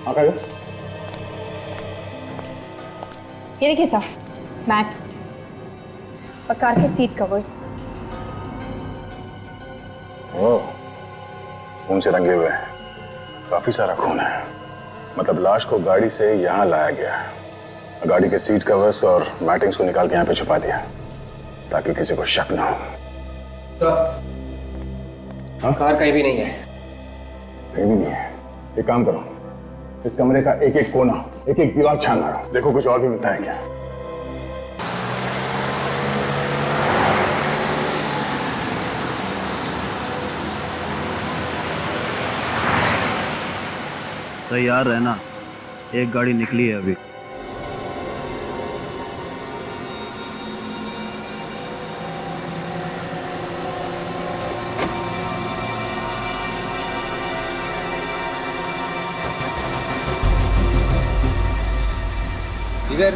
आका ये देखिए सर, मैट और कार के सीट कवर्स। ओह, खून से रंगे हुए हैं, काफी सारा खून है। मतलब लाश को गाड़ी से यहाँ लाया गया, गाड़ी के सीट कवर्स और मैटिंग्स को निकाल के यहाँ पे छुपा दिया ताकि किसी को शक ना हो। तो हाँ, कार कहीं भी नहीं है। कहीं भी नहीं है। एक काम करो, इस कमरे का एक एक कोना, एक एक दीवार छान मारो, देखो कुछ और भी मिलता है क्या। तैयार रहना, एक गाड़ी निकली है अभी। जिगर,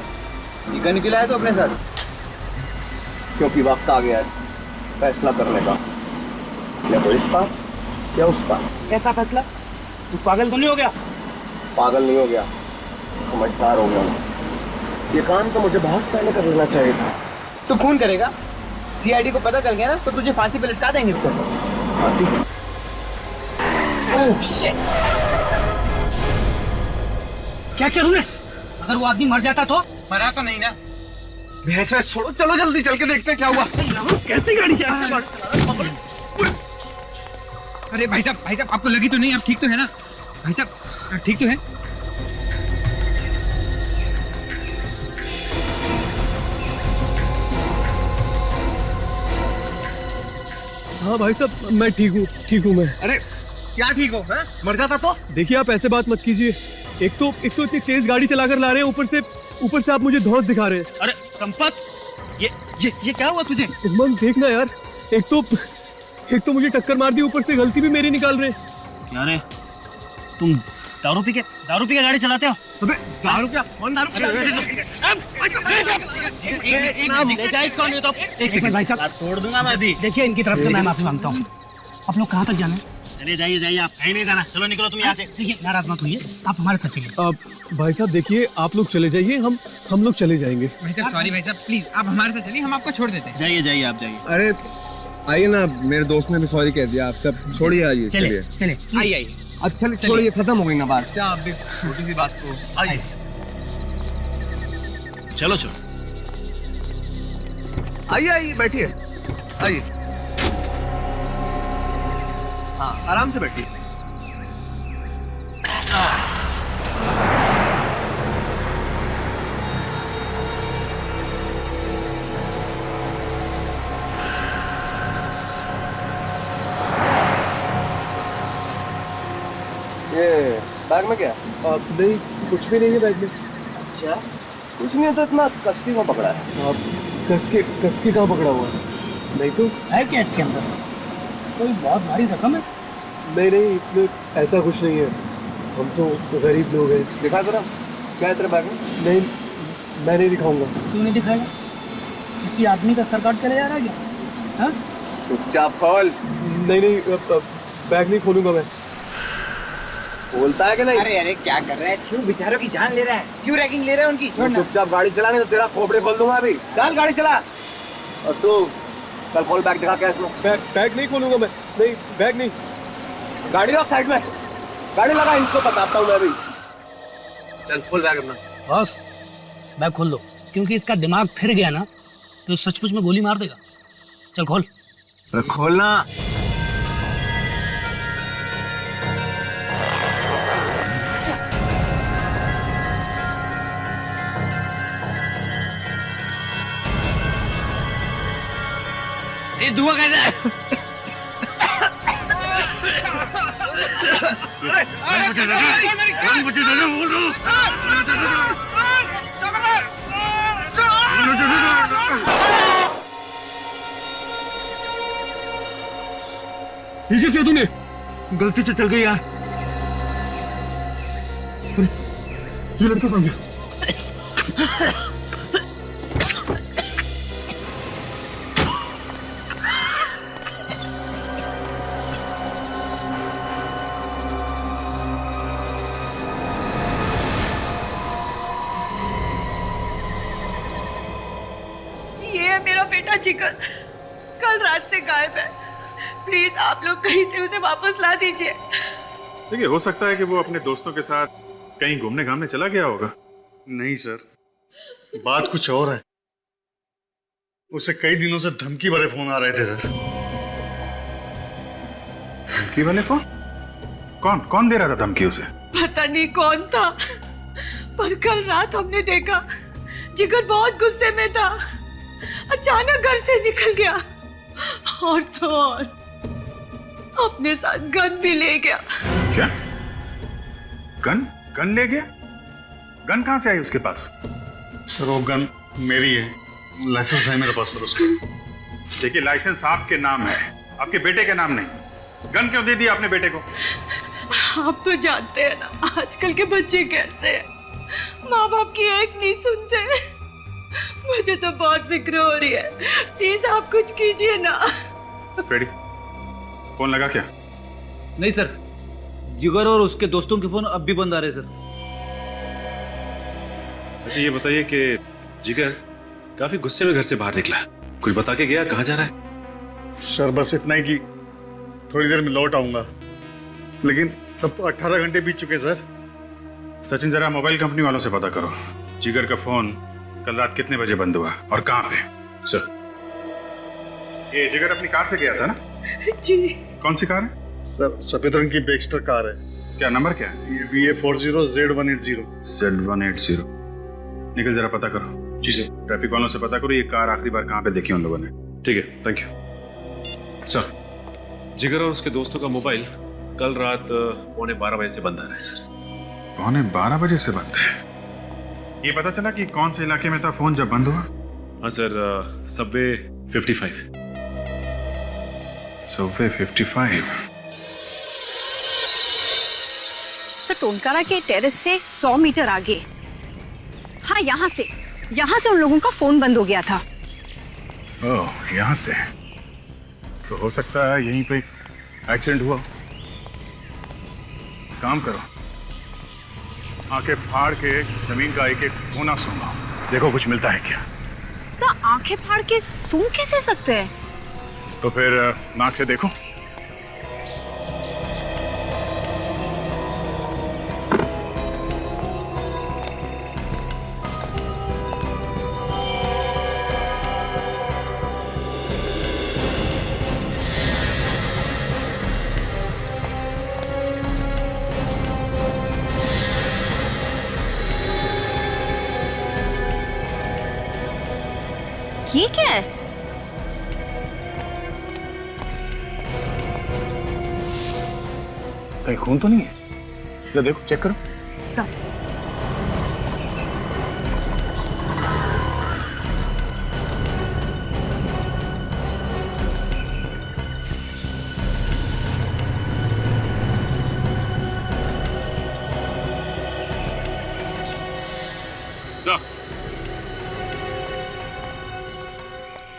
ये गन निकला है तो अपने साथ, क्योंकि वक्त आ गया है फैसला करने का, या तो इस पार या उस पार। कैसा फैसला? तू पागल तो नहीं हो गया? पागल नहीं हो गया, समझदार हो गया। ये काम तो मुझे बहुत पहले कर लेना चाहिए था। तू खून करेगा? सीआईडी को पता चल गया ना तो तुझे फांसी पे लटका देंगे इसको। फांसी? Oh shit! क्या किया तूने? अगर वो आदमी मर जाता तो? मरा तो नहीं ना। भैंस वैस छोड़ो, चलो जल्दी चल के देखते हैं क्या हुआ। कैसी गाड़ी चला? अरे भाई साहब आपको लगी तो नहीं? आप ठीक तो है ना भाई साहब? ठीक तो है? हाँ भाई साहब, मैं ठीक हूँ मैं। अरे क्या ठीक हो? है? मर जाता तो? देखिए आप ऐसे बात मत कीजिए। एक तो इतनी तेज गाड़ी चलाकर ला रहे हैं, ऊपर से आप मुझे धौंस दिखा रहे हैं। अरे संपत, ये क्या हुआ तुझे? मन देखना यार, एक तो मुझे टक्कर मार दी, ऊपर से गलती भी मेरी निकाल रहे हैं। क्या रे, तुम दारू पी के गाड़ी चलाते हो? अबे दारू क्या? कौन दारू? एक सेकंड भाई साहब, तोड़ दूंगा मैं अभी। देखिए इनकी तरफ से मैं माफी मांगता हूँ। आप लोग कहाँ तक जाना है? चले जाइए, आप कहीं नहीं जाना। चलो निकलो तुम यहाँ से। देखिए नाराज मत होइए, आप हमारे साथ चलिए। भाई साहब देखिए, आप लोग चले जाइए, हम लोग चले जाएंगे। भाई साहब सॉरी भाई साहब, प्लीज आप हमारे साथ चलिए, हम आपको छोड़ देते हैं। जाइए आप जाइए। अरे आइए ना, मेरे दोस्त ने भी सॉरी कह दिया। आप सब छोड़िए, आइए चलिए आइए अच्छा छोड़िए, खत्म हो गई ना बात। क्या आप भी छोटी सी बात को। आइए चलो आइए बैठिए, आइए। हाँ आराम से बैठिए। ये बैग में क्या? नहीं, कुछ भी नहीं है बैग में। अच्छा, कुछ नहीं तो इतना कसकी में पकड़ा है। कस के कहाँ पकड़ा हुआ है? नहीं तो है क्या इसके अंदर? कोई बहुत भारी रकम है? नहीं, इसमें ऐसा कुछ नहीं है। हम तो गरीब लोग हैं। दिखा जरा, क्या है तेरे बैग में? नहीं, मैं नहीं दिखाऊंगा। क्यों नहीं दिखाएगा? किसी आदमी का सर काट के ले जा रहा है क्या? हाँ? चुपचाप खोल। नहीं, बैग नहीं खोलूंगा मैं। बोलता है कि नहीं? अरे क्या कर रहा है? क्यों बेचारों की जान ले रहा है? क्यों रैगिंग ले रहा है उनकी? छोड़ना। चुपचाप गाड़ी चला, नहीं तो तेरा खोपड़े खोल दूंगा अभी। चल गाड़ी चला। और तू कल खोल बैग, दिखा क्या इसमें। बैग नहीं खोलूंगा मैं। नहीं, बैग नहीं। गाड़ी रख साइड में, गाड़ी लगा, इनको बताता हूँ मैं अभी। चल खोल बैग अपना। बॉस बैग खोल लो, क्योंकि इसका दिमाग फिर गया ना तो सचमुच में गोली मार देगा। चल खोल। खोलना। ये धुआं कैसा? ठीक है, क्या तूने? गलती से चल गई यार। ये लड़का कहाँ गया? बेटा जिगर कल रात से गायब है। प्लीज आप लोग कहीं से उसे वापस ला दीजिए। देखिए, हो सकता है कि वो अपने दोस्तों के साथ कहीं घूमने घामने चला गया होगा। नहीं सर, बात कुछ और है। उसे कई दिनों से धमकी भरे फोन आ रहे थे सर। धमकी वाले फोन? कौन कौन दे रहा था धमकी उसे? पता नहीं कौन था, पर कल रात हमने देखा जिगर बहुत गुस्से में था। अचानक घर से निकल गया और तो और अपने साथ गन भी ले गया। क्या? गन? गन ले गया? गन कहां से आई उसके पास? सर वो गन मेरी है, लाइसेंस है मेरे पास सर उसका। देखिए, लाइसेंस आपके नाम है, आपके बेटे के नाम नहीं। गन क्यों दे दी आपने बेटे को? आप तो जानते हैं ना आजकल के बच्चे कैसे हैं, माँ बाप की एक नहीं सुनते। मुझे तो बहुत फिक्र हो रही है, प्लीज आप कुछ कीजिए ना। फ्रेडी, फोन लगा क्या? नहीं सर, जिगर और उसके दोस्तों के फोन अब भी बंद आ रहे सर। अच्छा ये बताइए कि जिगर काफी गुस्से में घर से बाहर निकला, कुछ बता के गया? कहाँ जा रहा है? सर बस इतना ही कि थोड़ी देर में लौट आऊंगा, लेकिन तब तो 18 घंटे बीत चुके सर। सचिन, जरा मोबाइल कंपनी वालों से पता करो जिगर का फोन कल रात कितने बजे बंद हुआ और कहाँ पे। सर ये जिगर अपनी कार से गया था ना? जी। कौन सी कार है? सर सफेद रंग की बेक्स्टर कार है। क्या नंबर क्या है? ये BA40 Z180। Z180। निकल, जरा पता करो। जी सर। ट्रैफिक वालों से पता करो ये कार आखिरी बार कहाँ पे देखी उन लोगों ने। ठीक है, थैंक यू सर। जिगर और उसके दोस्तों का मोबाइल कल रात 11:15 बजे से बंद आ रहा है सर। 11:15 बजे से बंद है? ये पता चला कि कौन से इलाके में था फोन जब बंद हुआ? हाँ सर, सबवे 55। सबवे 55। सर, टोनकारा के टेरेस से 100 मीटर आगे। हाँ, यहाँ से उन लोगों का फोन बंद हो गया था। ओह, यहाँ से तो हो सकता है यहीं पे एक्सीडेंट हुआ। काम करो, आंखें फाड़ के जमीन का एक एक कोना सूंघो, देखो कुछ मिलता है क्या। सर, आंखें फाड़ के सूंघ कैसे सकते हैं? तो फिर नाक से देखो। ये क्या है? कहीं खून तो नहीं है? जरा देखो, चेक करो। सर,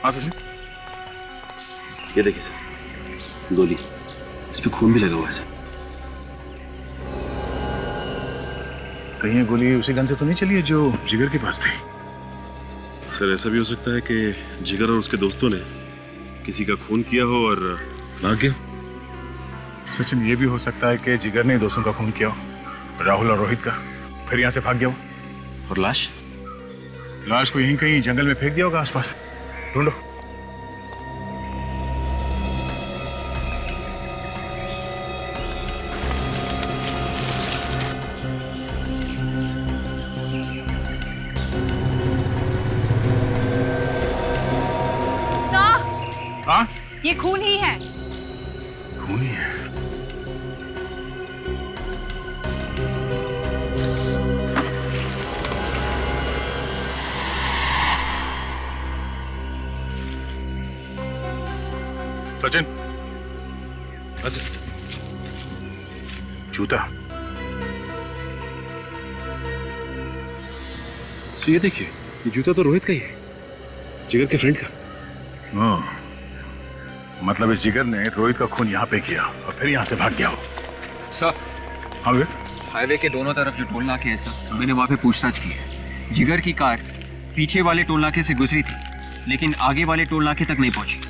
हाँ सचिन, ये देखिए सर, गोली, इस पे खून भी लगा हुआ है सर। कहीं ये गोली उसी गन से तो नहीं चली है जो जिगर के पास थी? सर ऐसा भी हो सकता है कि जिगर और उसके दोस्तों ने किसी का खून किया हो और भाग गया। सचिन, ये भी हो सकता है कि जिगर ने दोस्तों का खून किया हो, राहुल और रोहित का, फिर यहाँ से भाग गया हो। और लाश को यहीं कहीं जंगल में फेंक दिया होगा आसपास, ढूंढो। हाँ, ये खून ही है। खून ही है? सचिन, जूता। ये देखिए, ये जूता तो रोहित का ही है, जिगर के फ्रेंड का। मतलब इस जिगर ने रोहित का खून यहाँ पे किया और फिर यहाँ से भाग गया हो। सर, हाँ वे? हाईवे के दोनों तरफ जो टोल नाके हैं सर, मैंने वहाँ पे पूछताछ की है। जिगर की कार पीछे वाले टोल नाके से गुजरी थी लेकिन आगे वाले टोल नाके तक नहीं पहुंची।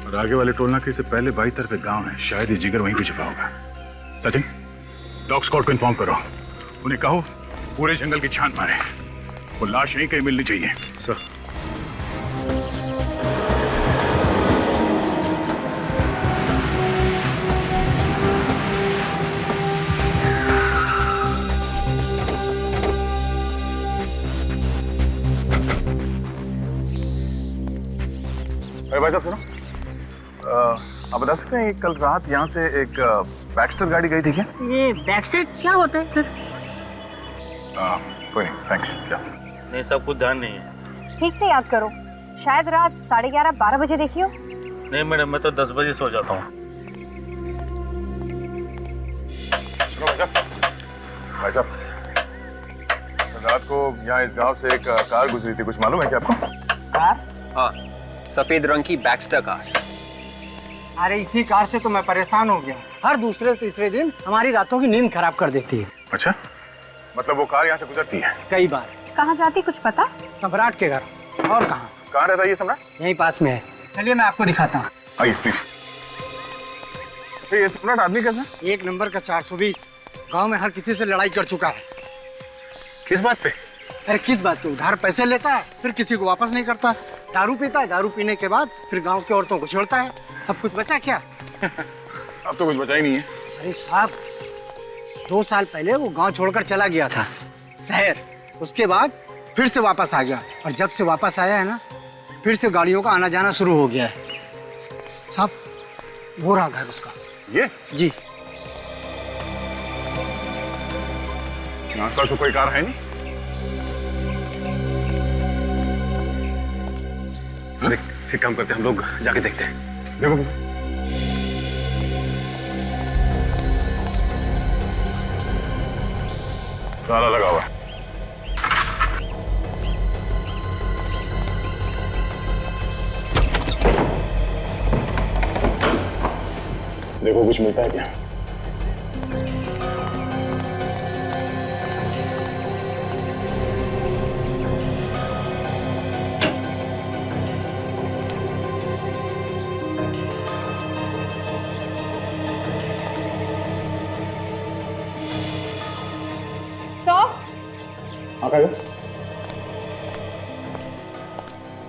और आगे वाले टोल नाके से पहले बाई तरफ एक गांव है, शायद ये जिगर वहीं पे छिपा होगा। सचिन, डॉग स्क्वाड को इन्फॉर्म करो, उन्हें कहो पूरे जंगल की छान मारे, वो लाश यहीं कहीं मिलनी चाहिए। सर। अरे भाई साहब सुनो, आप बता सकते हैं कल रात यहाँ से एक बैक्स्टर गाड़ी गई थी क्या? ये बैकसेट क्या होता है सर? कोई नहीं, थैंक्स। क्या? नहीं, सब कुछ ध्यान नहीं है। ठीक से याद करो, शायद रात 11:30-12 बजे देखी हो। नहीं मैडम, मैं तो 10 बजे सो जाता हूँ। सुनो भाई साहब, रात को यहाँ इस गांव से एक कार गुजरी थी, कुछ मालूम है क्या आपको? कार? हाँ, सफेद रंग की बैक्स्टर कार। अरे इसी कार से तो मैं परेशान हो गया, हर दूसरे तीसरे दिन हमारी रातों की नींद खराब कर देती है। अच्छा, मतलब वो कार यहाँ से गुजरती है? कई बार। कहाँ जाती कुछ पता? सम्राट के घर। और कहाँ? कहाँ रहता है ये सम्राट? यहीं पास में है, चलिए मैं आपको दिखाता हूँ। आइए प्लीज। ये सम्राट आदमी कैसा? एक नंबर का 420, गांव में हर किसी से लड़ाई कर चुका है। किस बात पे? अरे किस बात पे? उधार पैसे लेता है, फिर किसी को वापस नहीं करता, दारू पीता है, दारू पीने के बाद फिर गांव की औरतों को छोड़ता है। अब कुछ बचा क्या? अब तो कुछ बचा ही नहीं है। अरे साहब, 2 साल पहले वो गांव छोड़कर चला गया था शहर, उसके बाद फिर से वापस आ गया, और जब से वापस आया है ना, फिर से गाड़ियों का आना जाना शुरू हो गया है। साहब, वो रहा घर उसका। ये? जी। आसपास तो कोई कार है नहीं। सर एक काम करते हैं, हम लोग जाके देखते हैं। देखो ताला लगा हुआ है। देखो कुछ मिलता है क्या?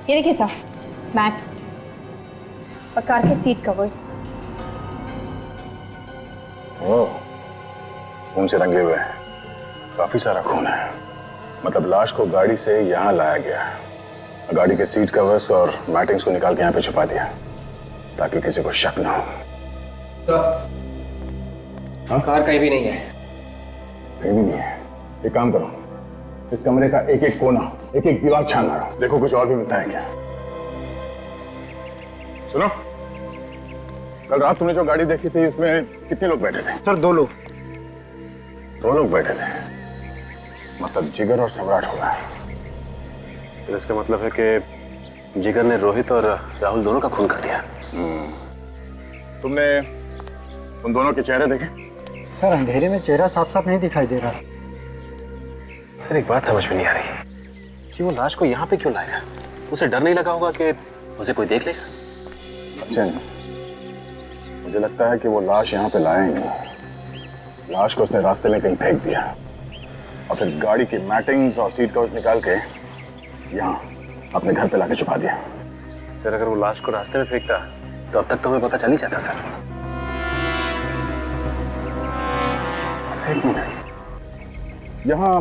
ये देखिए सर, मैट और कार के सीट कवर्स। ओह, खून से रंगे हुए हैं, काफी सारा खून है। मतलब लाश को गाड़ी से यहाँ लाया गया, गाड़ी के सीट कवर्स और मैटिंग्स को निकाल के यहाँ पे छुपा दिया ताकि किसी को शक ना हो। तो हाँ, कार कहीं भी नहीं है। कहीं भी नहीं है? एक काम करो, इस कमरे का एक एक कोना, एक एक दीवार छान मारो, देखो कुछ और भी मिलता है क्या। सुनो, कल रात तुमने जो गाड़ी देखी थी इसमें कितने लोग बैठे थे? सर 2 लोग। 2 लोग बैठे थे, मतलब जिगर और सम्राट होगा। तो इसका मतलब है कि जिगर ने रोहित और राहुल दोनों का खून कर दिया। तुमने उन दोनों के चेहरे देखे? सर अंधेरे में चेहरा साफ साफ नहीं दिखाई दे रहा। सर एक बात समझ में नहीं आ रही कि वो लाश को यहाँ पे क्यों लाया? उसे डर नहीं लगा होगा कि उसे कोई देख लेगा? सचिन, मुझे लगता है कि वो लाश यहाँ पे लाया ही नहीं। लाश को उसने रास्ते में कहीं फेंक दिया और फिर गाड़ी की मैटिंग्स और सीट कवर्स निकाल के यहाँ अपने घर पे लाके छुपा दिया। सर अगर वो लाश को रास्ते में फेंकता तो अब तक तो हमें पता चल ही जाता। सर एक मिनट, यहाँ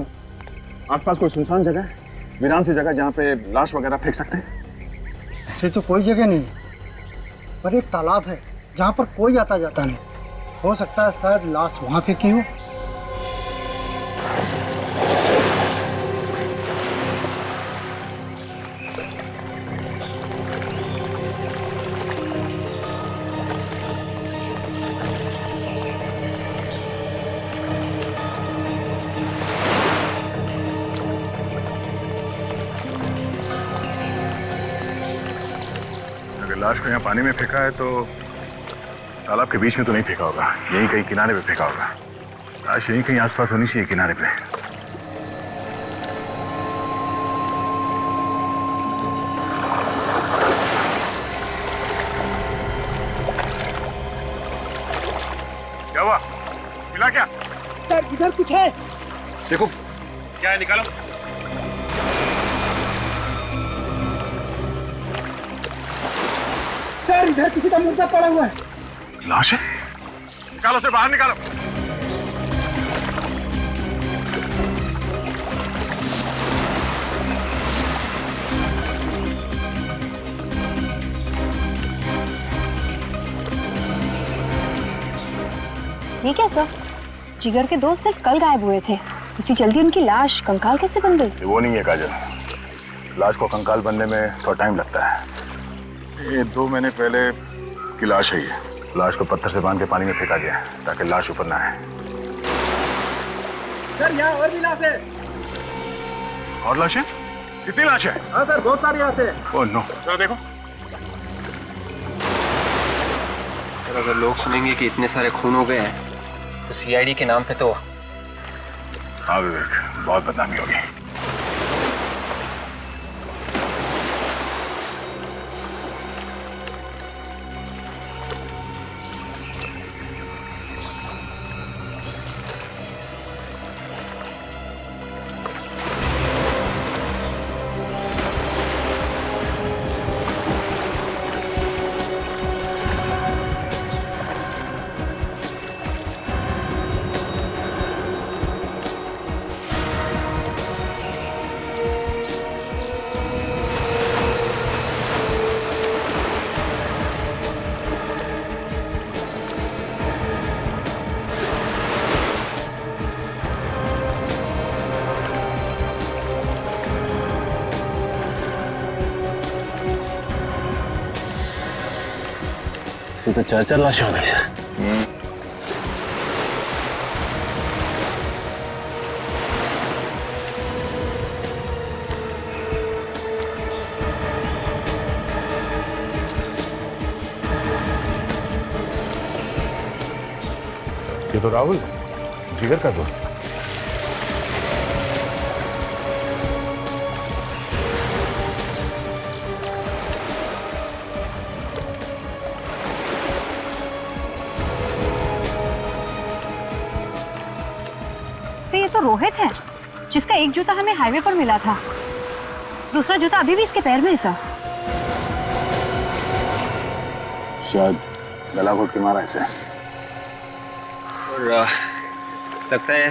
आसपास कोई सुनसान जगह है, वीरान सी जगह जहाँ पे लाश वगैरह फेंक सकते हैं? ऐसे तो कोई जगह नहीं, पर एक तालाब है जहाँ पर कोई आता जाता नहीं। हो सकता है शायद लाश वहाँ फेंकी हो। लाश को यहाँ पानी में फेंका है तो तालाब के बीच में तो नहीं फेंका होगा, यहीं कहीं किनारे पे फेंका होगा। लाश यहीं कहीं आसपास होनी चाहिए किनारे पे। हुआ? मिला क्या? सर इधर कुछ है। देखो क्या है, निकालो। सर इधर किसी का मुर्दा पड़ा हुआ है। लाश है? निकालो उसे बाहर निकालो। ये क्या सर? जिगर के दोस्त सिर्फ कल गायब हुए थे, इतनी जल्दी उनकी लाश कंकाल कैसे बन गई? वो नहीं है काजल, लाश को कंकाल बनने में थोड़ा टाइम लगता है। ये 2 महीने पहले की लाश है ये। लाश को पत्थर से बांध के पानी में फेंका गया ताकि लाश ऊपर ना आए। सर यहाँ और भी लाश है। और लाश है? कितनी लाश है? हाँ सर बहुत सारी लाश है। ओह नो, जरा देखो। सर अगर लोग सुनेंगे कि इतने सारे खून हो गए हैं तो सीआईडी के नाम पे तो। हाँ विवेक, बहुत बदनामी होगी। तो 4 लाशें हो गई सर। ये तो राहुल है, जिगर का दोस्त। ये तो रोहित है, जिसका एक जूता हमें हाईवे पर मिला था, दूसरा जूता अभी भी इसके पैर में है सर। शायद गला घोट के मारा इसे। और लगता है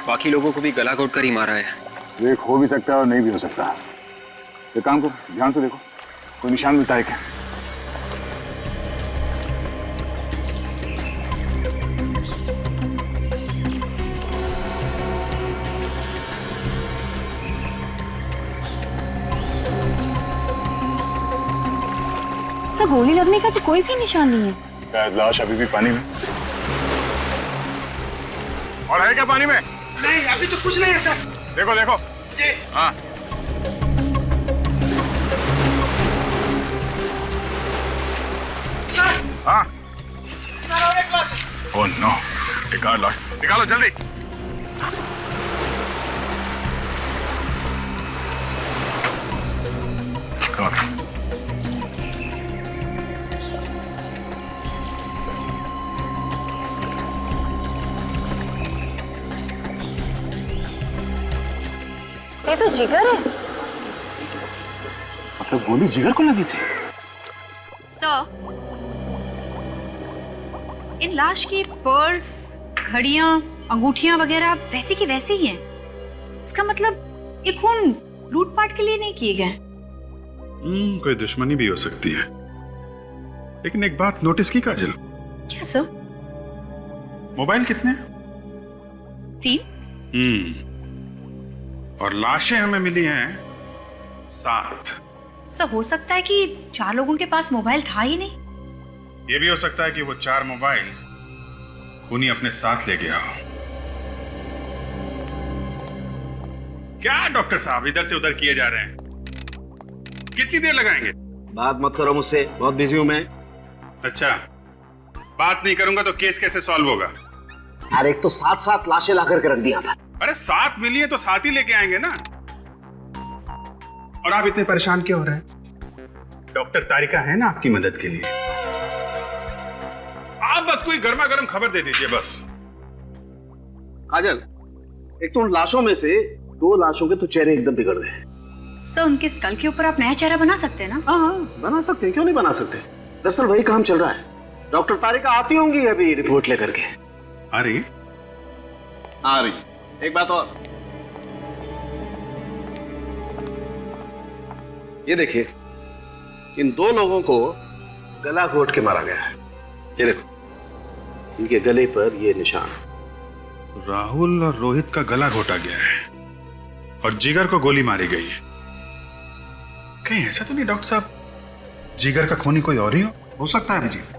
बाकी लोगों को भी गला घोट कर ही मारा है। एक हो भी सकता है और नहीं भी हो सकता। एक काम करो, ध्यान से देखो, कोई निशान मिलता है क्या? सर गोली लगने का तो कोई भी निशान नहीं है। शायद लाश अभी भी पानी में। और है क्या पानी में? नहीं अभी तो कुछ नहीं है सर। देखो देखो। जी। हाँ सर। हाँ। सर और एक लाश है। ओह नो, एक और लाश। निकालो जल्दी। सॉरी। ये तो जिगर है। मतलब गोली जिगर को लगी थी? सर, इन लाश की पर्स, घड़ियां, अंगूठियां वगैरह वैसे की वैसे ही हैं। इसका मतलब ये खून लूटपाट के लिए नहीं किए गए। कोई दुश्मनी भी हो सकती है। लेकिन एक बात नोटिस की काजल? क्या सर? मोबाइल कितने? 3। और लाशें हमें मिली हैं 7। सर हो सकता है कि 4 लोगों के पास मोबाइल था ही नहीं। ये भी हो सकता है कि वो 4 मोबाइल खूनी अपने साथ ले गया हो। क्या डॉक्टर साहब इधर से उधर किए जा रहे हैं? कितनी देर लगाएंगे? बात मत करो मुझसे, बहुत बिजी हूं मैं। अच्छा, बात नहीं करूंगा तो केस कैसे सॉल्व होगा? यार एक तो 7 लाशें ला करके रख दिया था। अरे 7 मिली है तो 7 ही लेके आएंगे ना। और आप इतने परेशान क्यों हो रहे हैं? डॉक्टर तारिका है ना आपकी मदद के लिए। आप बस कोई गर्मा गर्म खबर दे दीजिए बस। काजल, एक तो उन लाशों में से 2 लाशों के तो चेहरे एकदम बिगड़ गए हैं। सर उनके स्कल के ऊपर आप नया चेहरा बना सकते हैं ना? हाँ, बना सकते हैं, क्यों नहीं बना सकते। दरअसल वही काम चल रहा है। डॉक्टर तारिका आती होंगी अभी रिपोर्ट लेकर के। आ रही? आ रही। एक बात और, ये देखिए, इन 2 लोगों को गला घोट के मारा गया है। ये देखो, इनके गले पर ये निशान। राहुल और रोहित का गला घोटा गया है और जिगर को गोली मारी गई है। कहीं ऐसा तो नहीं डॉक्टर साहब, जिगर का खूनी कोई और ही हो सकता है अभिजीत,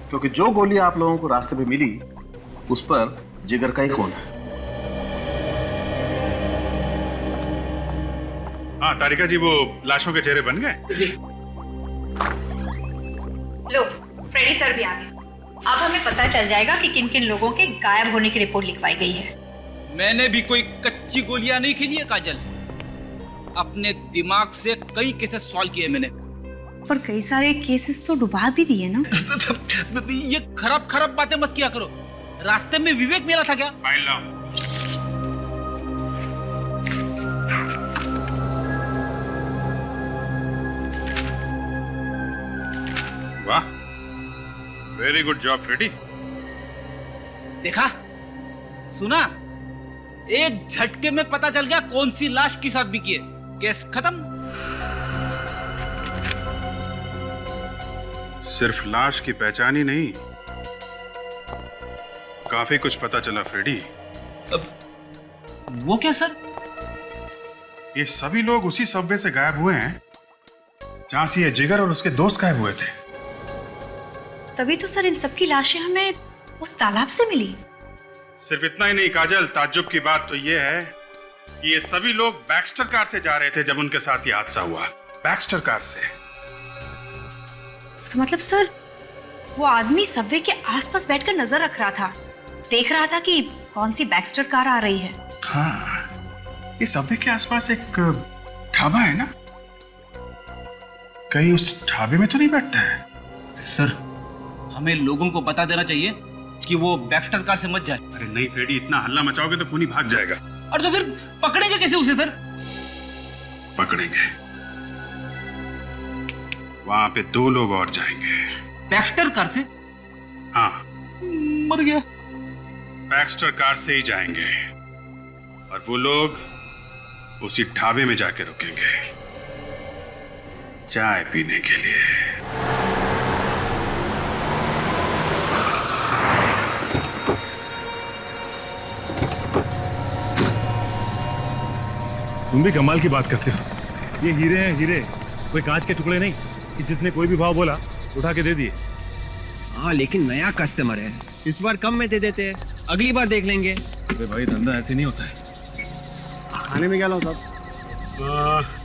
क्योंकि जो गोली आप लोगों को रास्ते में मिली उस पर जिगर का ही खून है। हाँ तारिका जी, वो लाशों के चेहरे बन गए जी। लो, फ्रेडी सर भी आ गए। अब हमें पता चल जाएगा कि किन किन लोगों के गायब होने की रिपोर्ट लिखवाई गई है। मैंने भी कोई कच्ची गोलियां नहीं खेली है काजल। अपने दिमाग से कई केसेस सॉल्व किए मैंने। पर कई सारे केसेस तो डुबा भी दिए ना। ये खराब बातें मत किया करो। रास्ते में विवेक मिला था क्या? फाइल लाओ। वाह, वेरी गुड जॉब फ्रेडी। देखा, सुना, एक झटके में पता चल गया कौन सी लाश किस आदमी की है। केस खत्म। सिर्फ लाश की पहचान ही नहीं, काफी कुछ पता चला फ्रेडी। वो क्या सर? ये सभी लोग उसी सबवे से गायब हुए हैं जहां से ये जिगर और उसके दोस्त गायब हुए थे। तभी तो सर इन सबकी लाशें हमें उस तालाब से मिली। सिर्फ इतना ही नहीं काजल, ताज्जुब की बात तो ये है कि ये सभी लोग बैक्स्टर कार से जा रहे थे जब उनके साथ ये हादसा हुआ। बैक्स्टर कार से। इसका मतलब सर वो आदमी सबवे के आसपास बैठकर नजर रख रहा था, देख रहा था कि कौन सी बैक्स्टर कार आ रही है। हाँ, ये सबवे के आसपास एक ढाबा है ना, कहीं उस ढाबे में तो नहीं बैठता है? सर हमें लोगों को बता देना चाहिए कि वो बैक्स्टर कार से मत जाए। अरे नहीं फ्रेडी, इतना हल्ला मचाओगे तो खूनी भाग जाएगा। और तो फिर पकड़ेंगे कैसे उसे सर? पकड़ेंगे, वहां पे 2 लोग और जाएंगे बैक्स्टर कार से। हाँ, मर गया। बैक्स्टर कार से ही जाएंगे और वो लोग उसी ढाबे में जाके रुकेंगे चाय पीने के लिए। तुम भी कमाल की बात करते हो। ये हीरे हैं हीरे, कोई कांच के टुकड़े नहीं कि जिसने कोई भी भाव बोला उठा के दे दिए। हाँ लेकिन नया कस्टमर है, इस बार कम में दे देते हैं, अगली बार देख लेंगे। अरे भाई धंधा ऐसे नहीं होता है। खाने में क्या लाऊं साहब?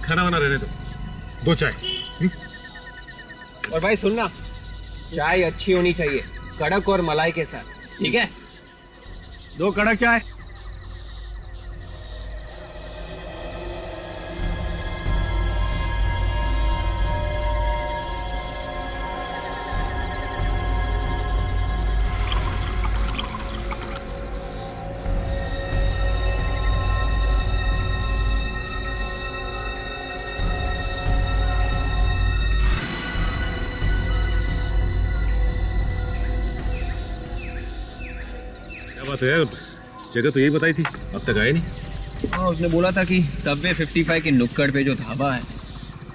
खाना वाना रहने दो, 2 चाय। और भाई सुनना, चाय अच्छी होनी चाहिए, कड़क और मलाई के साथ, ठीक है? 2 कड़क चाय। बात है यार, जगह तो यही बताई थी, अब तक आए नहीं। हाँ उसने बोला था कि सबवे 55 के नुक्कड़ पे जो ढाबा है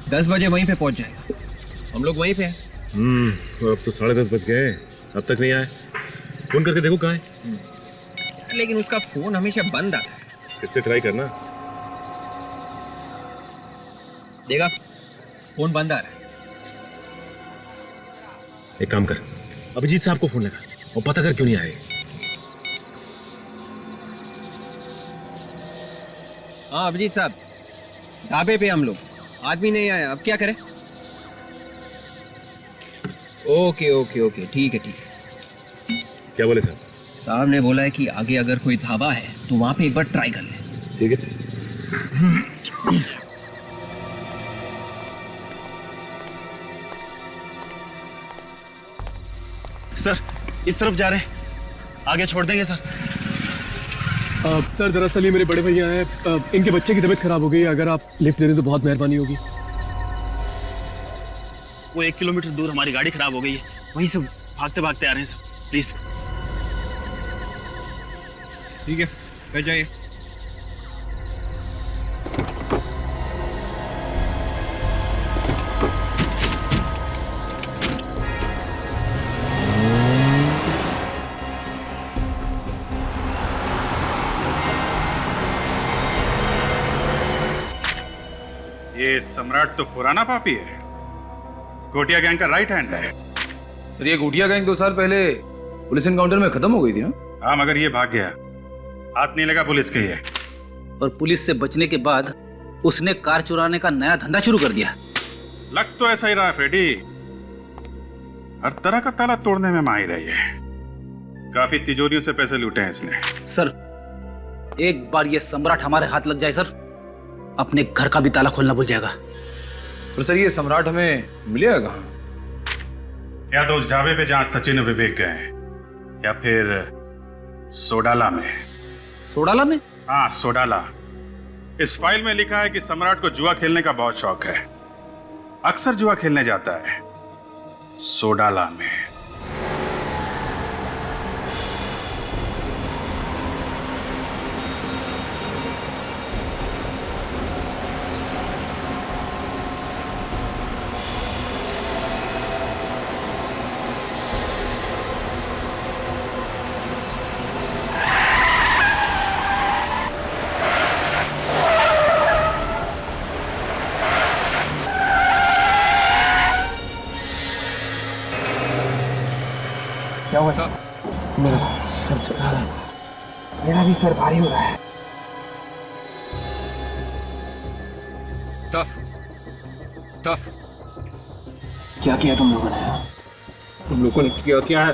10 बजे वहीं पे पहुंच जाएगा। हम लोग वहीं पे हैं। तो अब तो 10:30 बज गए, अब तक नहीं आए। फोन करके देखो कहाँ है। लेकिन उसका फोन हमेशा बंद आता है। फिर से ट्राई करना। देखा, फोन बंद आ रहा है। एक काम कर, अभिजीत साहब को फोन लगा और पता कर क्यों नहीं आए। हाँ अभिजीत साहब, ढाबे पे हम लोग, आदमी नहीं आया, अब क्या करें? ओके ओके ओके, ठीक है ठीक है। क्या बोले साहब? साहब ने बोला है कि आगे अगर कोई ढाबा है तो वहां पे एक बार ट्राई कर ले। ठीक है। सर इस तरफ जा रहे हैं, आगे छोड़ देंगे सर। सर दरअसल ये मेरे बड़े भैया हैं, इनके बच्चे की तबीयत खराब हो गई है, अगर आप लिफ्ट दे दें तो बहुत मेहरबानी होगी। वो 1 किलोमीटर दूर हमारी गाड़ी खराब हो गई है, वहीं से भागते भागते आ रहे हैं सर, प्लीज। ठीक है, बैठ जाइए। ये सम्राट तो पुराना पापी है, कोटिया गैंग का राइट हैंड है। सर ये गोटिया गैंग 2 साल पहले पुलिस एनकाउंटर में खत्म हो गई थी ना? हाँ, मगर ये भाग गया, हाथ नहीं लगा पुलिस के। ये और पुलिस से बचने के बाद उसने कार चुराने का नया धंधा शुरू कर दिया। लग तो ऐसा ही रहा है फ्रेडी, हर तरह का ताला तोड़ने में माहिर है ये। काफी तिजोरियों से पैसे लूटे हैं इसने। सर एक बार ये सम्राट हमारे हाथ लग जाए सर, अपने घर का भी ताला खोलना भूल जाएगा। तो सर ये सम्राट हमें मिलेगा कहाँ? या तो उस ढाबे पे जहां सचिन और विवेक गए, या फिर सोडाला में। सोडाला में? हाँ, सोडाला। इस फाइल में लिखा है कि सम्राट को जुआ खेलने का बहुत शौक है, अक्सर जुआ खेलने जाता है सोडाला में। क्या हुआ सर? मेरा सर चल रहा है, मेरा भी सर भारी हो रहा है। टफ क्या किया तुम लोगों ने? तुम लोगों ने क्या है?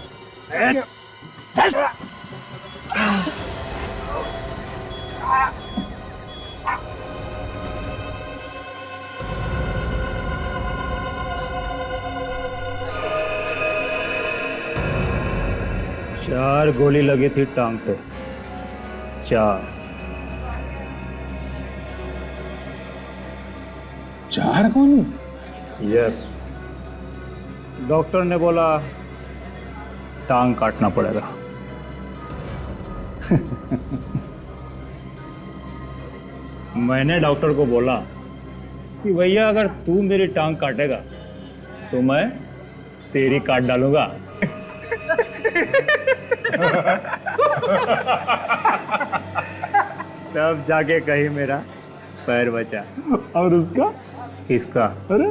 4 गोली लगी थी टांग पे, 4 गोली? यस, डॉक्टर ने बोला टांग काटना पड़ेगा। मैंने डॉक्टर को बोला कि भैया अगर तू मेरी टांग काटेगा तो मैं तेरी काट डालूंगा। तब जाके कहीं मेरा पैर बचा। और उसका? किसका? अरे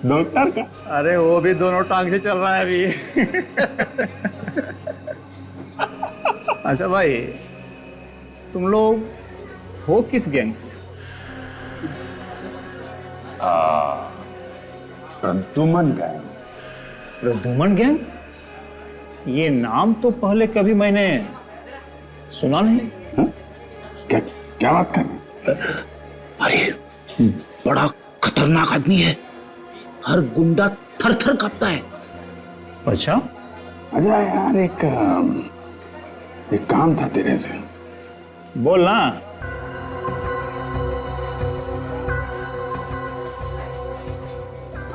डॉक्टर का। अरे वो भी दोनों टांग से चल रहा है अभी। अच्छा भाई, तुम लोग हो किस गैंग से? प्रद्युमन गैंग। प्रद्युमन गैंग? ये नाम तो पहले कभी मैंने सुना नहीं। क्या बात कर रहे? अरे बड़ा खतरनाक आदमी है, हर गुंडा थर थर कांपता है। अच्छा? अजय यार, एक काम था तेरे से। बोल ना।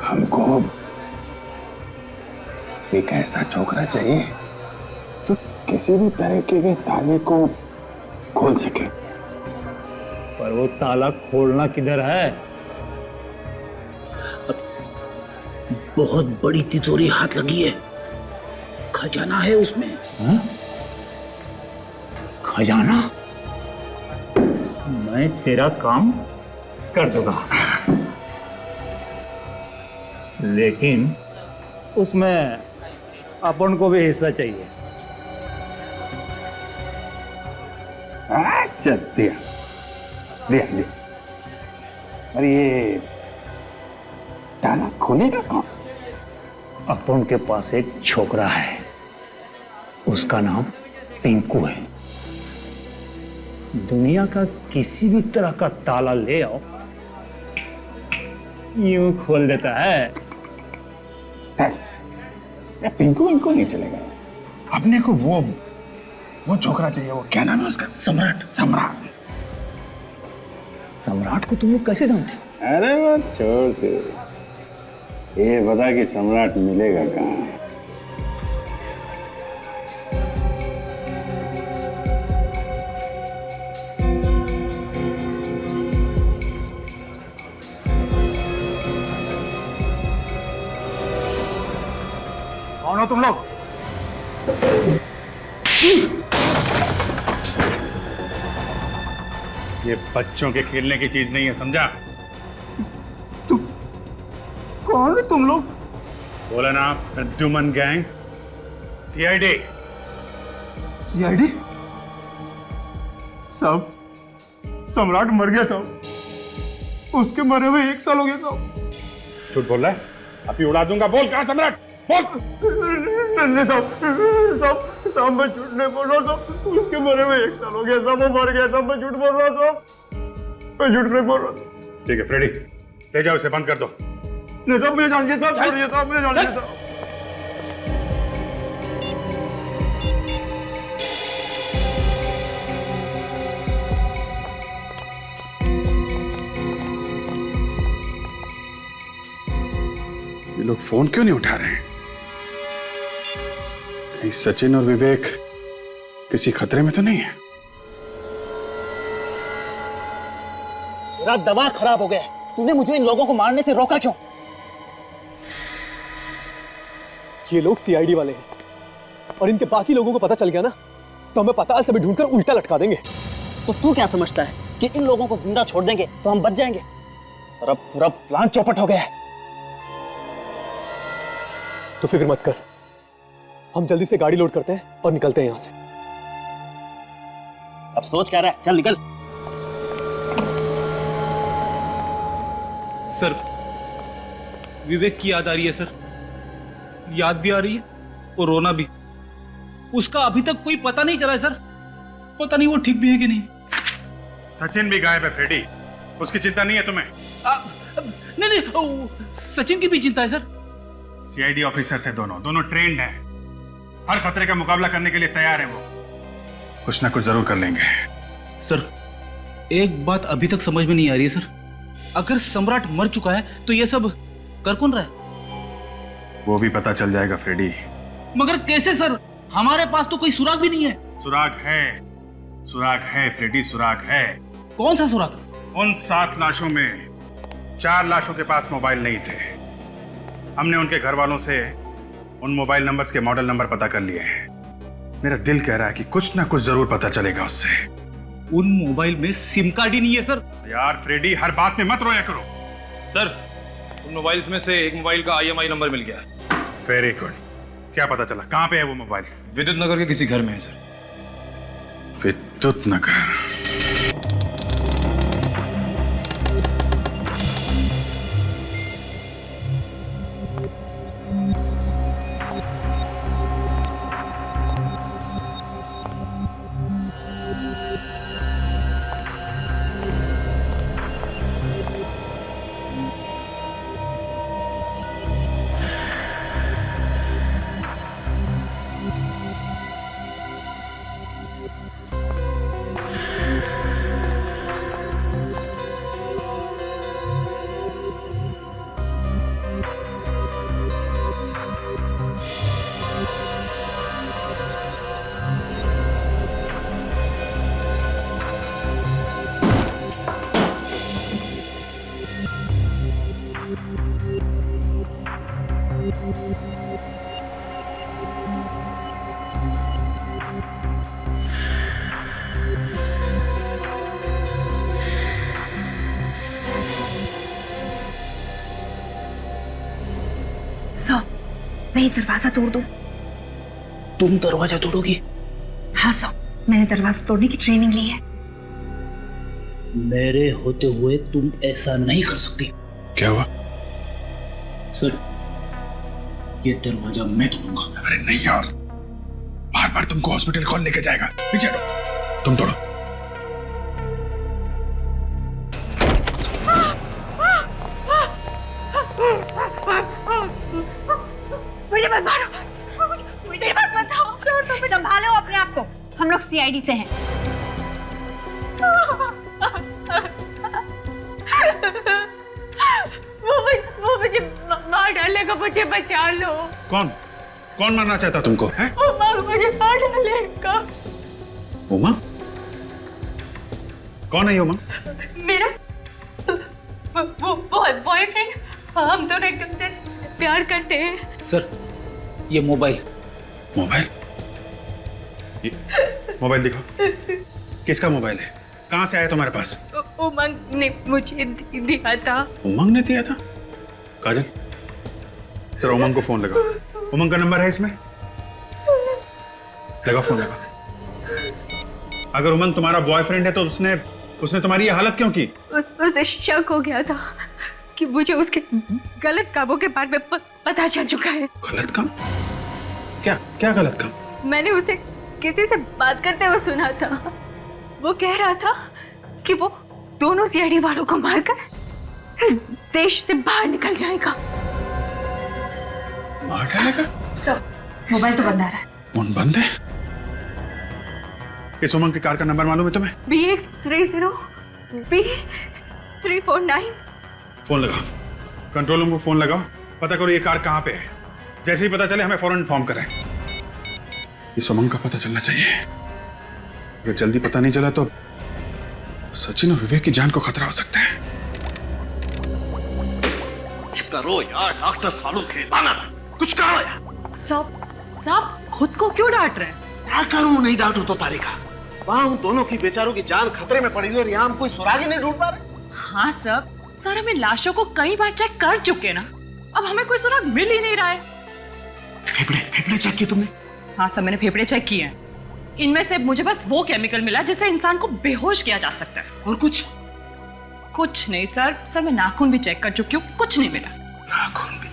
हमको एक ऐसा छोकरा चाहिए जो किसी भी तरीके के ताले को खोल सके। पर वो ताला खोलना किधर है? बहुत बड़ी तिजोरी हाथ लगी है, खजाना है उसमें। हा? खजाना? मैं तेरा काम कर दूंगा, लेकिन उसमें अपन को भी हिस्सा चाहिए। अच्छा, दिया दिया दिया। अरे ये ताला खोलेगा कौन? अपन के पास एक छोकरा है, उसका नाम पिंकू है। दुनिया का किसी भी तरह का ताला ले आओ, यूं खोल देता है। पिंकू इनको नहीं चलेगा, अपने को वो छोकरा चाहिए, वो क्या नाम है उसका? सम्राट। सम्राट सम्राट को तुम लोग कैसे जानते हो? अरे वो छोड़ दे, ये बता कि सम्राट मिलेगा कहाँ? कौन हो तुम लोग? ये बच्चों के खेलने की चीज नहीं है, समझा? कौन है तुम लोग? बोला ना, प्रद्युमन गैंग, सीआईडी। सीआईडी? साहब, सम्राट मर गया साहब। उसके मरे हुए 1 साल हो गया साहब। झूठ बोल रहा है? अभी उड़ा दूंगा। बोल कहाँ सम्राट, बोल। नहीं साहब, साहब मैं झूठ नहीं बोल रहा साहब। उसके मरे हुए 1 साल हो गया साहब, वो मर गया साहब। मैं झूठ बोल रहा साहब, मैं झूठ नहीं बोल रहा। ठीक है फ्रेडी, ले जाओ इसे, बंद कर दो। नहीं साहब, मुझे जानिए साहब, छोड़िए साहब, मुझे जानिए साहब। ये लोग फोन क्यों नहीं उठा रहे हैं? कहीं सचिन और विवेक किसी खतरे में तो नहीं है? मेरा दिमाग खराब हो गया है। तूने मुझे इन लोगों को मारने से रोका क्यों? ये लोग सीआईडी वाले हैं और इनके बाकी लोगों को पता चल गया ना तो हमें पताल से भी ढूंढकर उल्टा लटका देंगे। तो तू क्या समझता है कि इन लोगों को जिंदा छोड़ देंगे तो हम बच जाएंगे? और अब पूरा प्लान चौपट हो गया है। तो फिक्र मत कर, हम जल्दी से गाड़ी लोड करते हैं और निकलते हैं यहां से। अब सोच क्या रहा है? चल निकल। सर, विवेक की याद आ रही है सर, याद भी आ रही है और रोना भी। उसका अभी तक कोई पता नहीं चला है सर, पता नहीं वो ठीक भी है कि नहीं। सचिन भी गायब है फ्रेडी, उसकी चिंता नहीं है तुम्हें? नहीं, सचिन की भी चिंता है सर। सीआईडी ऑफिसर से दोनों ट्रेंड हैं, हर खतरे का मुकाबला करने के लिए तैयार हैं। वो कुछ ना कुछ जरूर कर लेंगे। सर, एक बात अभी तक समझ में नहीं आ रही है सर, अगर सम्राट मर चुका है तो ये सब कर कौन रहा है? वो भी पता चल जाएगा फ्रेडी। मगर कैसे सर? हमारे पास तो कोई सुराग भी नहीं है। सुराग है, सुराग है फ्रेडी, सुराग है। कौन सा सुराग? उन 7 लाशों में 4 लाशों के पास मोबाइल नहीं थे। हमने उनके घर वालों से उन मोबाइल नंबर्स के मॉडल नंबर पता कर लिए हैं। मेरा दिल कह रहा है कि कुछ ना कुछ जरूर पता चलेगा उससे। उन मोबाइल में सिम कार्ड ही नहीं है सर। यार फ्रेडी, हर बात में मत रोया करो। सर, उन मोबाइल्स में से एक मोबाइल का IMI नंबर मिल गया है। Very good. क्या पता चला? कहाँ पे है वो मोबाइल? विद्युत नगर के किसी घर में है सर। विद्युत नगर? सो मैं ये दरवाजा तोड़ दूं? तुम दरवाजा तोड़ोगी? हाँ सो, मैंने दरवाजा तोड़ने की ट्रेनिंग ली है। मेरे होते हुए तुम ऐसा नहीं कर सकती। क्या हुआ? सर, ये दरवाजा मैं तोड़ूंगा। अरे नहीं यार, बार बार तुमको हॉस्पिटल कौन लेके जाएगा? पीछे हटो, तुम तोड़ो। मुझे मत मारो, मुझे मत बताओ, छोड़ दो। लोग सीआईडी से हैं। वो मुझे मार डालेगा, मुझे बचा लो। कौन कौन मारना चाहता तुमको है? उमंग मुझे मार डालेगा। उमंग? कौन है ये उमंग? मेरा वो बॉयफ्रेंड। हम दोनों एकदम से प्यार करते हैं। सर ये मोबाइल मोबाइल दिखाओ। किसका मोबाइल है? कहाँ से आया तुम्हारे पास? उमंग ने मुझे दिया था। उमंग ने दिया था? काजल सर उमंग को फोन लगाओ। उमंग का नंबर है इसमें? लगाओ फोन लगाओ। अगर उमंग तुम्हारा बॉयफ्रेंड है तो उसने तुम्हारी ये हालत क्यों की? उसे शक हो गया था कि मुझे उसके गलत कामों के बारे में पता चल चुका है। गलत काम? क्या क्या गलत काम? मैंने उसे किसी से बात करते हुए सुना था। वो कह रहा था कि वो दोनों सीआईडी वालों को मारकर देश से बाहर निकल जाएगा। मार डालेगा? सर मोबाइल तो बंद आ रहा है। फोन बंद है? इस उमंग की कार का नंबर मालूम है तुम्हें? BX30 B349। फोन लगाओ, कंट्रोल रूम को फोन लगाओ, पता करो ये कार कहाँ पे है। जैसे ही पता चले हमें फौरन इन्फॉर्म करें। इस उमंग का पता चलना चाहिए। अगर जल्दी पता नहीं चला तो सचिन और विवेक की जान को खतरा हो सकता है। करो यार डॉक्टर सालों खेलाना, कुछ करो यार। साहब खुद को क्यों डांट रहे हैं? क्या करूं? नहीं डांटू तो तारिका, वहां उन दोनों की बेचारों की जान खतरे में पड़ी हुई और यहाँ हम कोई सुराग ही नहीं ढूंढ पा रहे। हाँ सर हमें लाशों को कई बार चेक कर चुके ना, अब हमें कोई सुराग मिल ही नहीं रहा है। फेफड़े चेक किए तुमने? हाँ सर मैंने फेफड़े चेक किए हैं। इनमें से मुझे बस वो केमिकल मिला जिससे इंसान को बेहोश किया जा सकता है। और कुछ नहीं सर मैं नाखून भी चेक कर चुकी हूँ, कुछ नहीं मिला। नाखून भी?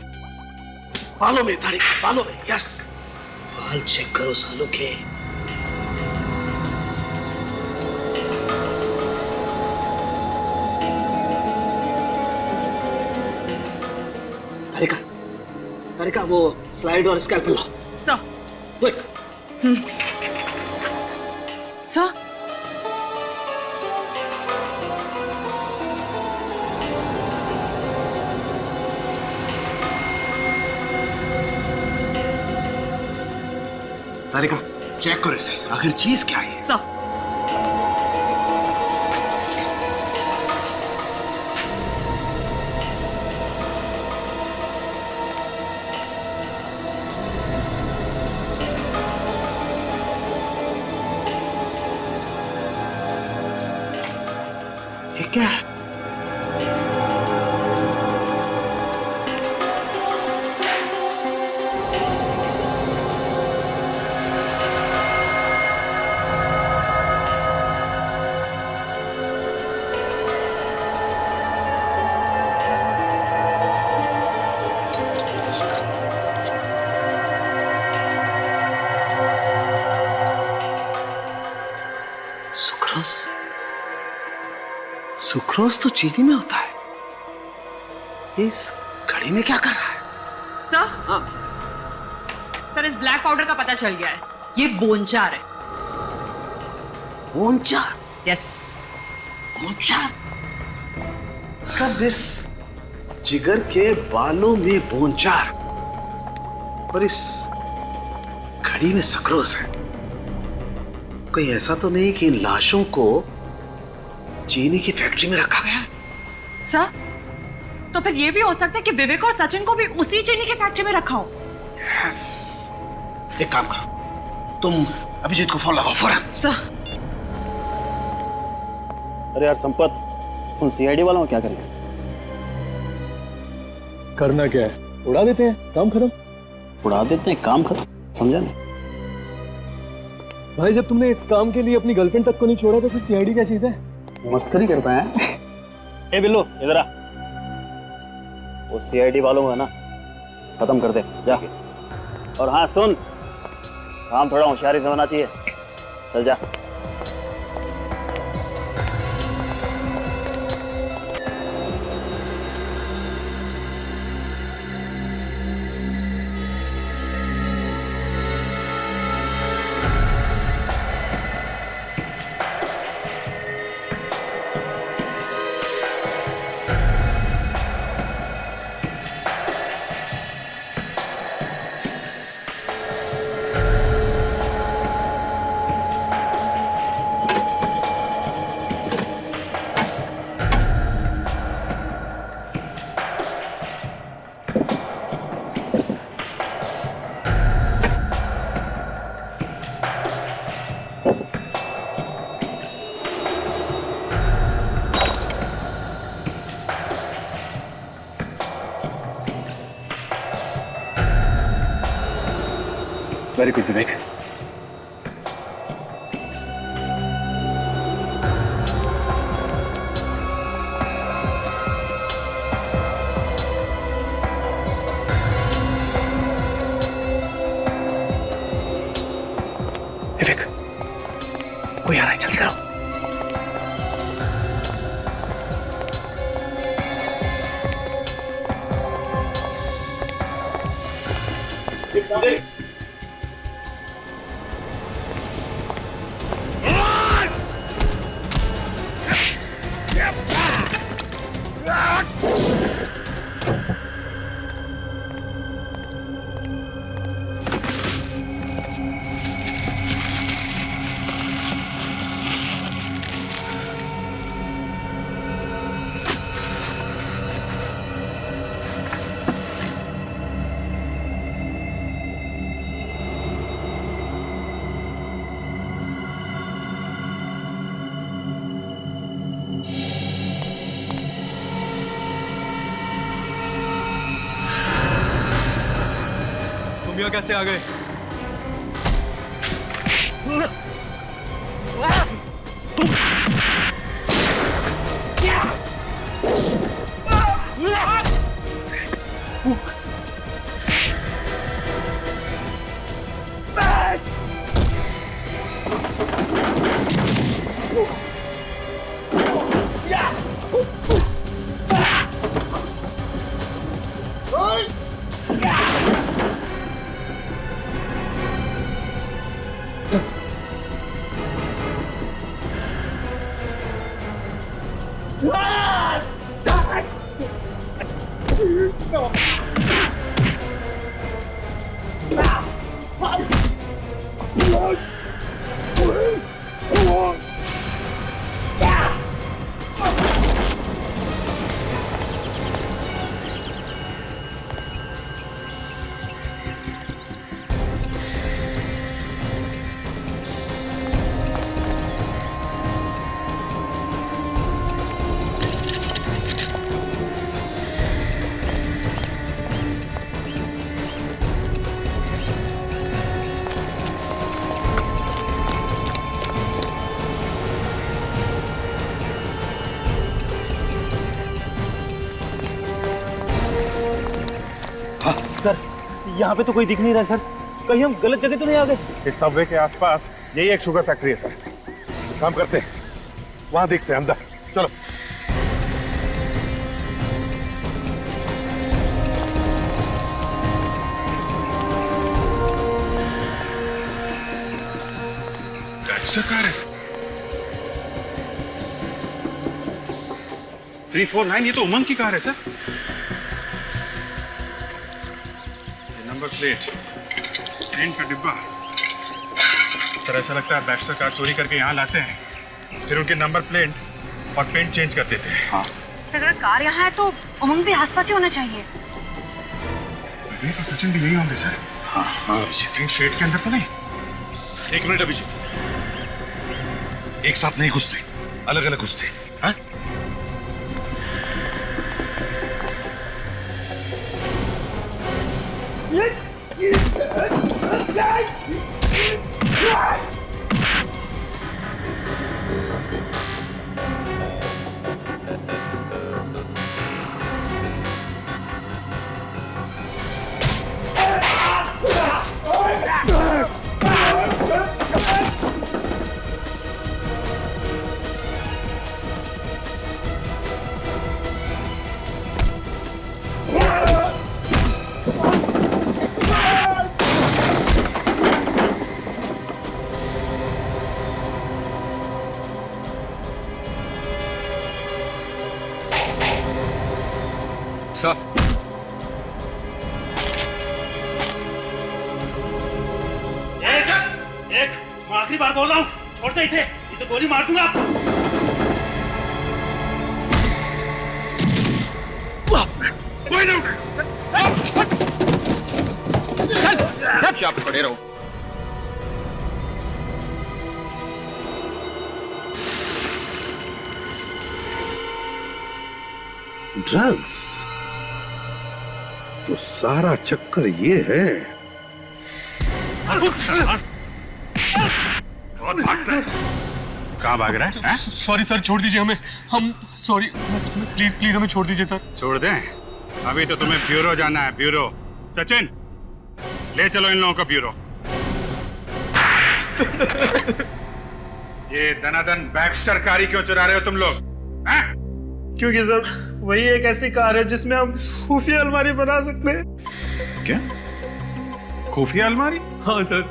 बालों में तारिका, बालों में। यस, बाल चेक करो सालों के। तारिका वो स्लाइड और स्कैल्पेल लाओ। Sir quick. सर तारिका चेक करो इसे, आखिर चीज क्या है? सर ये क्या है? सुक्रोज? सुक्रोज तो चीनी में होता है। इस घड़ी में क्या कर रहा है? सर सर इस ब्लैक पाउडर का पता चल गया है, ये बोनचार है। बोनचार? यस बोनचार? कब इस जिगर के बालों में बोनचार और इस घड़ी में सक्रोज है? कोई ऐसा तो नहीं कि इन लाशों को चीनी की फैक्ट्री में रखा गया? सर तो फिर ये भी हो सकता है कि विवेक और सचिन को भी उसी चीनी की फैक्ट्री में रखा हो। यस। एक काम करो, तुम अभिजीत को फोन लगाओ फौरन। सर अरे यार संपत, उन सीआईडी वालों को क्या करेंगे? करना क्या है, उड़ा देते हैं, काम खत्म। उड़ा देते हैं, काम खत्म? समझा नहीं भाई, जब तुमने इस काम के लिए अपनी गर्लफ्रेंड तक को नहीं छोड़ा तो फिर सीआईडी क्या चीज है? मस्करी करता है। ए बिल्लू इधर आ, वो सीआईडी वालों को ना खत्म कर दे जा। और हाँ सुन, काम थोड़ा होशियारी से होना चाहिए, चल जा। वेरी गुड विवेक। विवेक, कोई आ रहा है, जल्दी करो। तुम यहाँ कैसे आ गए? सर, यहाँ पे तो कोई दिख नहीं रहा है सर। कहीं हम गलत जगह तो नहीं आ गए? इस सबवे के आसपास यही एक शुगर फैक्ट्री है सर। काम करते हैं, वहां देखते हैं अंदर। चलो। गैंगस्टर कार है 349, ये तो उमंग की कार है सर। नंबर प्लेट, पेंट का डिब्बा। सर ऐसा लगता है बैक्स्टर कार चोरी करके यहाँ लाते हैं, फिर उनके नंबर प्लेट और पेंट चेंज कर देते हैं। हाँ। अगर कार यहाँ है तो उमंग भी आसपास ही होना चाहिए। विवेक और सचिन भी यही होंगे सर। हाँ हाँ अभिजीत, स्ट्रेट के अंदर तो नहीं। एक मिनट अभिजीत, एक साथ नहीं घुसते, अलग अलग घुसते। हाँ? सर, एक मैं आखिरी बार बोल रहा हूँ, छोड़ते इसे, ये तो गोली मार दूंगा। आप खड़े रहो। ड्रग्स तो सारा चक्कर ये है। बहुत भागता है। कहाँ भाग रहा है? सॉरी सर, छोड़ दीजिए हमें। हम सॉरी, प्लीज प्लीज हमें छोड़ दीजिए सर। छोड़ दें? अभी तो तुम्हें ब्यूरो जाना है, ब्यूरो। सचिन, ले चलो इन लोगों को ब्यूरो। ये दनादन बैक्स्टर कारी क्यों चुरा रहे हो तुम लोग? हैं? क्योंकि सर वही एक ऐसी कार है जिसमें हम खुफिया अलमारी बना सकते हैं। क्या? खुफिया अलमारी? हाँ सर,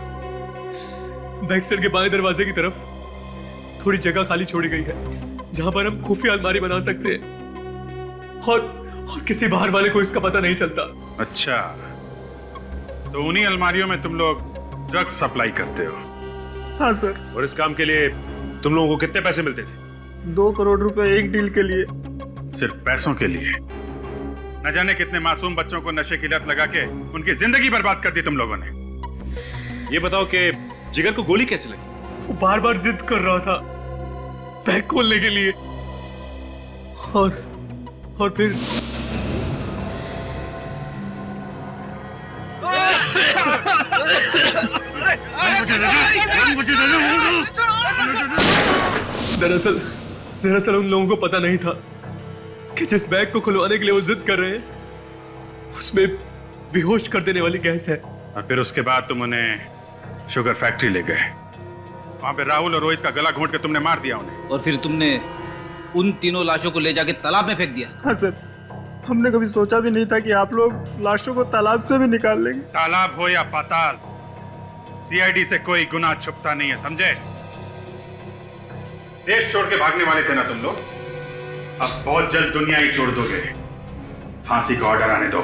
बैक्स्टर के बाएं दरवाजे की तरफ थोड़ी जगह खाली छोड़ी गई है जहां पर हम खुफिया अलमारी बना सकते हैं और किसी बाहर वाले को इसका पता नहीं चलता। अच्छा, तो उन्हीं अलमारियों में तुम लोग ड्रग्स सप्लाई करते हो? हाँ सर। और इस काम के लिए तुम लोगों को कितने पैसे मिलते थे? 2 करोड़ रुपए एक डील के लिए। सिर्फ पैसों के लिए? न जाने कितने मासूम बच्चों को नशे की लत लगा के उनकी जिंदगी बर्बाद कर दी तुम लोगों ने। ये बताओ कि जिगर को गोली कैसे लगी? वो बार बार जिद कर रहा था बैग खोलने के लिए और फिर दरअसल उन लोगों को पता नहीं था कि जिस बैग को खुलवाने के लिए वो जिद कर रहे हैं उसमें बेहोश कर देने वाली गैस है। और फिर उसके बाद तुम उन्हें शुगर फैक्ट्री ले गए। वहां पे राहुल और रोहित का गला घोंट के तुमने मार दिया उन्हें। और फिर तुमने उन तीनों लाशों को ले जाके तालाब में फेंक दिया। हाँ सर, हमने कभी सोचा भी नहीं था कि आप लोग लाशों को तालाब से भी निकाल लेंगे। तालाब हो या पाताल, सीआईडी से कोई गुनाह छुपता नहीं है, समझे? देश छोड़ के भागने वाले थे ना तुम लोग, अब बहुत जल्द दुनिया ही छोड़ दोगे। फांसी का ऑर्डर आने दो।